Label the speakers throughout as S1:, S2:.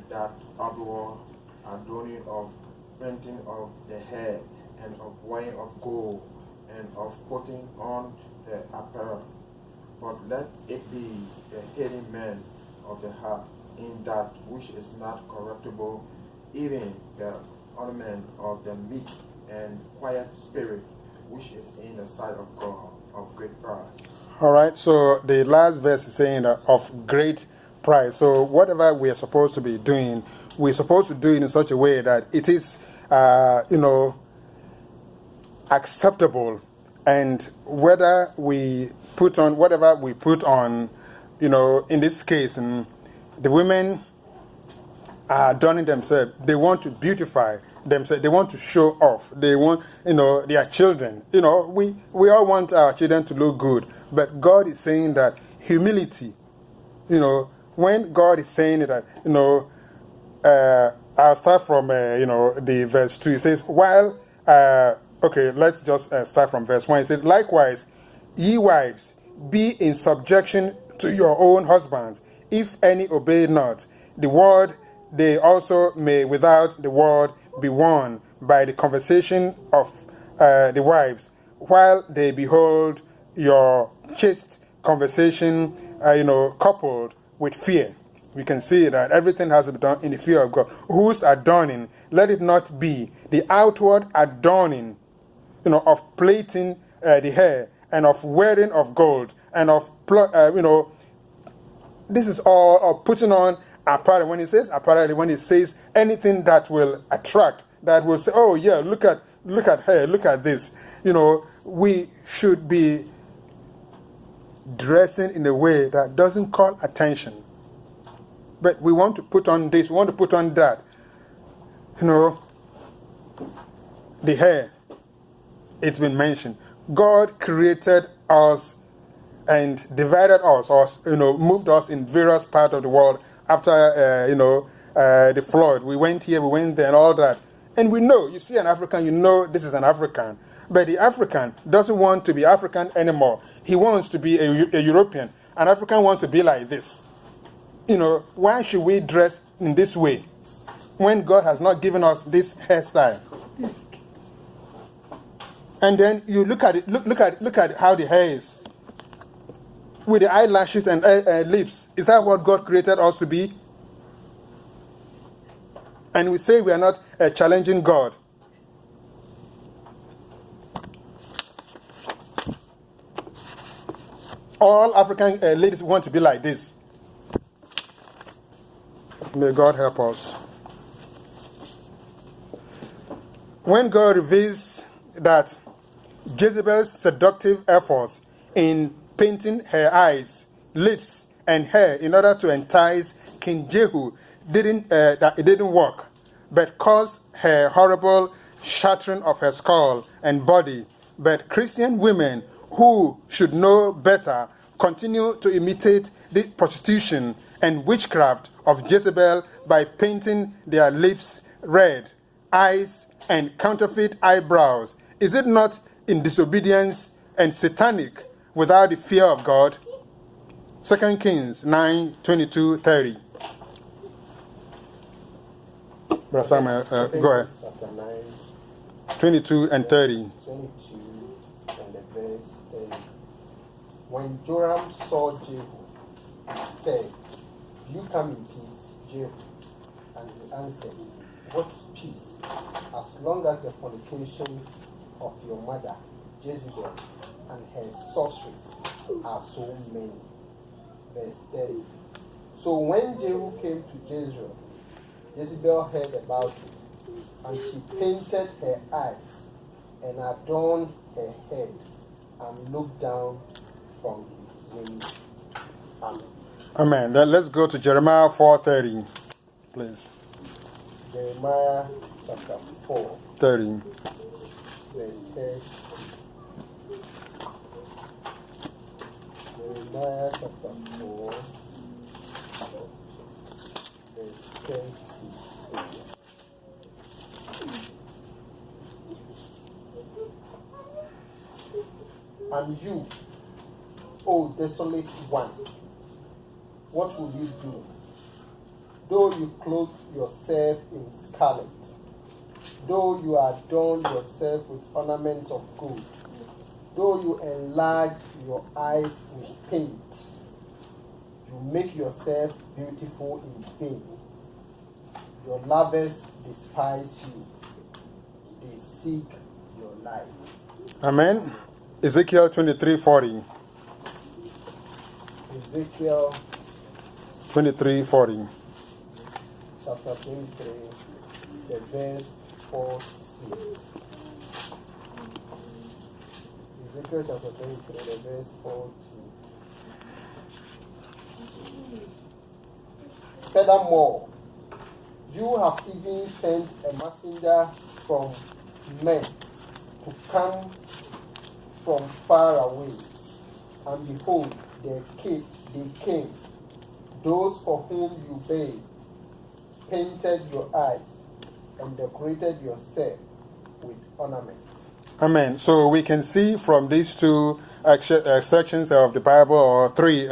S1: that outward adorning of painting of the hair, and of wearing of gold, and of putting on the apparel. But let it be the hidden man of the heart, in that which is not corruptible, even the ornament of the meek and quiet spirit, which is in the sight of God of great price.
S2: All right, so the last verse is saying of great price. So whatever we are supposed to be doing, we're supposed to do it in such a way that it is, acceptable. And whether we put on, whatever we put on, in this case, and the women are adorning themselves. They want to beautify themselves. They want to show off. They want, their children. We all want our children to look good. But God is saying that humility, when God is saying that, I'll start from, the verse 2. It says, while, okay, let's just start from verse 1. It says, likewise, ye wives, be in subjection to your own husbands, if any obey not the word, they also may without the word be won by the conversation of the wives, while they behold your chaste conversation, coupled with fear. We can see that everything has to be done in the fear of God. Whose adorning, let it not be the outward adorning, of plaiting the hair, and of wearing of gold, and of, this is all of putting on apparel. When it says apparel, when it says anything that will attract, that will say, oh yeah, look at her, look at this. We should be dressing in a way that doesn't call attention. But we want to put on this, we want to put on that. The hair, it's been mentioned. God created us and divided us, or moved us in various parts of the world after, the flood. We went here, we went there, and all that. And we know, you see an African, this is an African. But the African doesn't want to be African anymore. He wants to be a European. An African wants to be like this. Why should we dress in this way when God has not given us this hairstyle? And then you look at it, look at how the hair is. With the eyelashes and lips. Is that what God created us to be? And we say we are not challenging God. All African ladies want to be like this. May God help us. When God reveals that Jezebel's seductive efforts in painting her eyes, lips, and hair in order to entice King Jehu that it didn't work, but caused her horrible shattering of her skull and body. But Christian women who should know better continue to imitate the prostitution and witchcraft of Jezebel by painting their lips red, eyes, and counterfeit eyebrows. Is it not in disobedience and satanic without the fear of God? 2 Kings 9:22-30. Brother Samuel, go ahead.
S3: Chapter 9,
S2: 22 and 30.
S3: 22 and the verse 30. When Joram saw Jehu, he said, do you come in peace, Jehu? And he answered, what peace? As long as the fornications of your mother, Jezebel, and her sorceries are so many. Verse 30. So when Jehu came to Jezreel, Jezebel heard about it, and she painted her eyes and adorned her head and looked down from the window. Amen.
S2: Amen. Then let's go to Jeremiah 4:30, please.
S3: Jeremiah chapter 4,
S2: 30.
S3: verse 30. Jeremiah chapter 4, verse 30. And you, O desolate one, what will you do? though you clothe yourself in scarlet, though you adorn yourself with ornaments of gold, though you enlarge your eyes with paint, you make yourself beautiful in vain. Your lovers despise you. They seek your life.
S2: Amen. Ezekiel 23:40.
S3: Ezekiel
S2: 23:40.
S3: chapter 23, the verse 14. Ezekiel chapter 23, the verse 14. Furthermore, you have even sent a messenger from men to come from far away, and behold, they came, those for whom you bathed, painted your eyes, and decorated yourself with ornaments.
S2: Amen. So we can see from these two sections of the Bible, or three,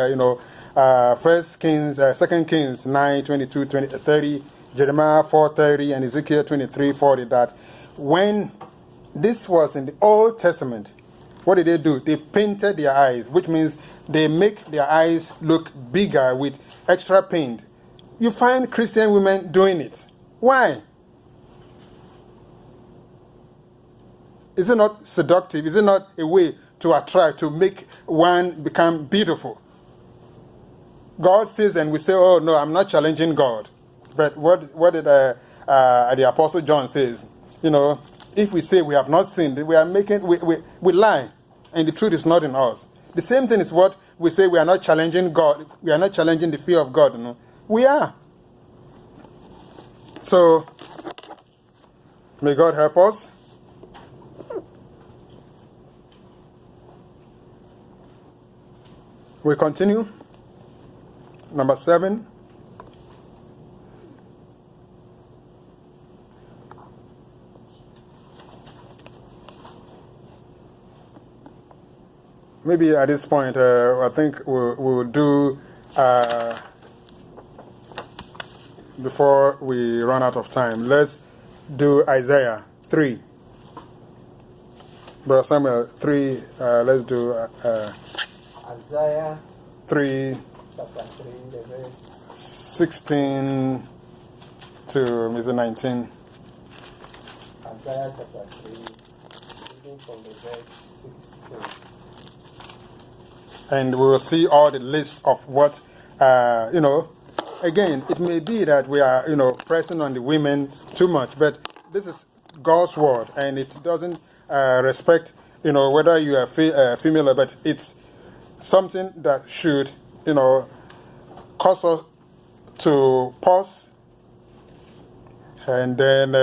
S2: First Kings, Second Kings 9:22-30, Jeremiah 4:30, and Ezekiel 23:40, that when this was in the Old Testament, what did they do? They painted their eyes, which means they make their eyes look bigger with extra paint. You find Christian women doing it. Why? Is it not seductive? Is it not a way to attract, to make one become beautiful? God says, and we say, oh no, I'm not challenging God. But what did the Apostle John says? If we say we have not sinned, we lie, and the truth is not in us. The same thing is what we say, we are not challenging God. We are not challenging the fear of God. We are. So, may God help us. We continue. Number 7. Maybe at this point, I think we'll do, before we run out of time, let's do Isaiah 3. Brother Samuel, 3, let's do
S3: Isaiah
S2: 3,
S3: chapter 3, the verse
S2: 16 to maybe 19.
S3: Isaiah chapter 3, reading from the verse 16.
S2: And we will see all the list of what, again, it may be that we are, pressing on the women too much, but this is God's word, and it doesn't respect, whether you are female, but it's something that should, cause us to pause, and then,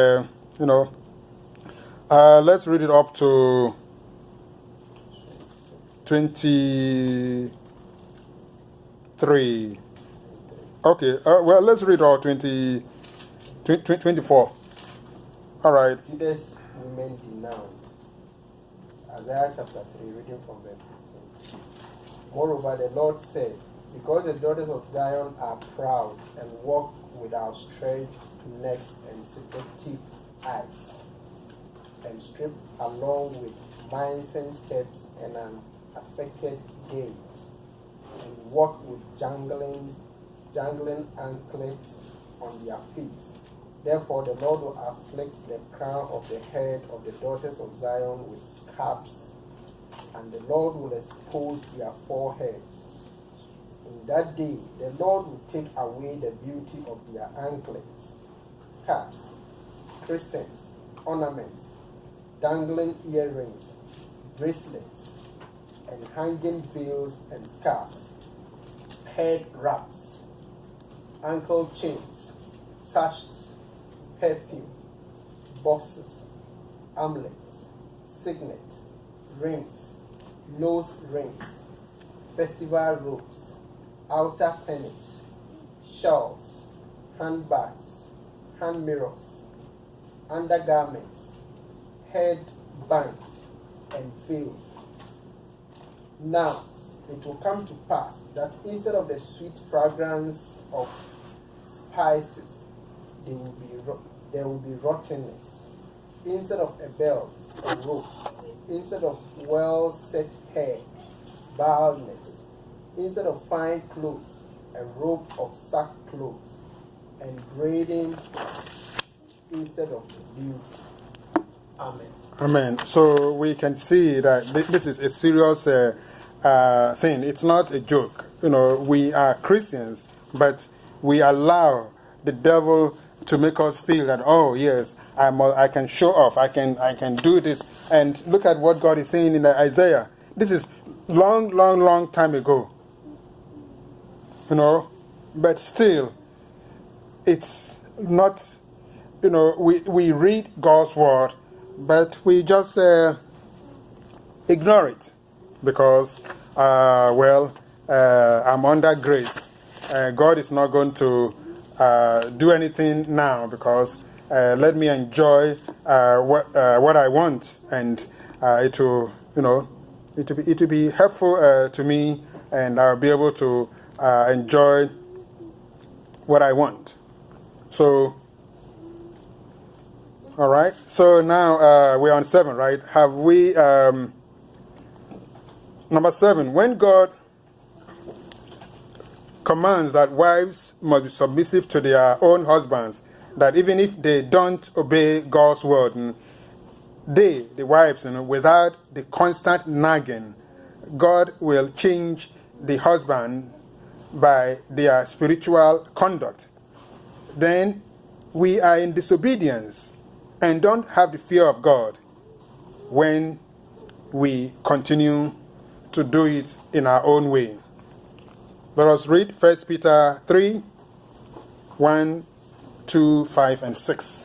S2: let's read it up to 23. Okay, well, let's read all 24. All right.
S3: Judas women denounced. Isaiah chapter 3, reading from verse 16. Moreover, the Lord said, because the daughters of Zion are proud and walk with outstretched necks and seductive eyes, and strip along with mincing steps and an affected gait, and walk with jangling anklets on their feet. Therefore the Lord will afflict the crown of the head of the daughters of Zion with scabs, and the Lord will expose their foreheads. In that day the Lord will take away the beauty of their anklets, caps, crescents, ornaments, dangling earrings, bracelets, and hanging veils and scarves, head wraps, ankle chains, sashes, perfume, bosses, amulets, signet, rings, nose rings, festival robes, outer tunics, shawls, handbags, hand mirrors, undergarments, head bands, and veils. Now it will come to pass that instead of the sweet fragrance of spices, there will be rottenness. Instead of a belt, a rope. Instead of well-set hair, baldness. Instead of fine clothes, a robe of sackcloth, and braiding instead of beauty. Amen.
S2: Amen. So we can see that this is a serious thing. It's not a joke. You know, we are Christians, but we allow the devil to make us feel that, oh yes, I can show off. I can do this. And look at what God is saying in Isaiah. This is long time ago. You know, but still, it's not. You know, we read God's word, but we just ignore it because, I'm under grace. God is not going to do anything now because let me enjoy what I want, and it will, it will be helpful to me, and I'll be able to enjoy what I want. So. All right. So now we're on 7, right? Have we, number 7, when God commands that wives must be submissive to their own husbands, that even if they don't obey God's word, the wives, without the constant nagging, God will change the husband by their spiritual conduct. Then we are in disobedience and don't have the fear of God when we continue to do it in our own way. Let us read 1 Peter 3, 1, 2, 5, and 6.